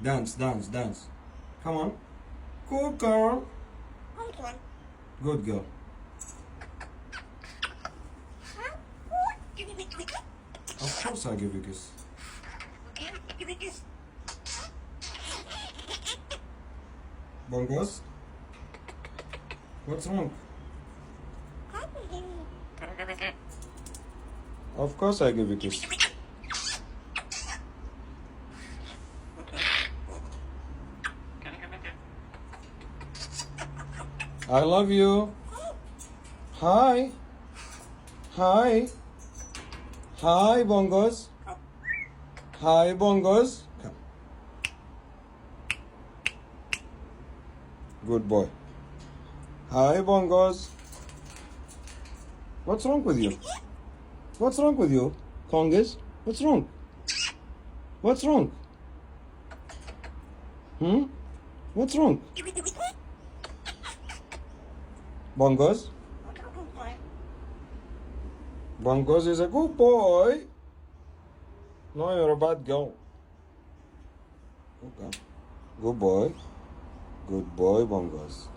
Dance, dance, dance. Come on. Good girl. Good girl. Of course I give you a kiss. Bongos? What's wrong? Of course I give you a kiss. I love you. Hi. Hi. Hi, Bongos. Hi, Bongos. Come. Good boy. Hi, Bongos. What's wrong with you? What's wrong with you, Congas? What's wrong? What's wrong? What's wrong? Bongos? Bongos is a good boy. No, you're a bad girl. Okay. Good boy. Good boy, Bongos.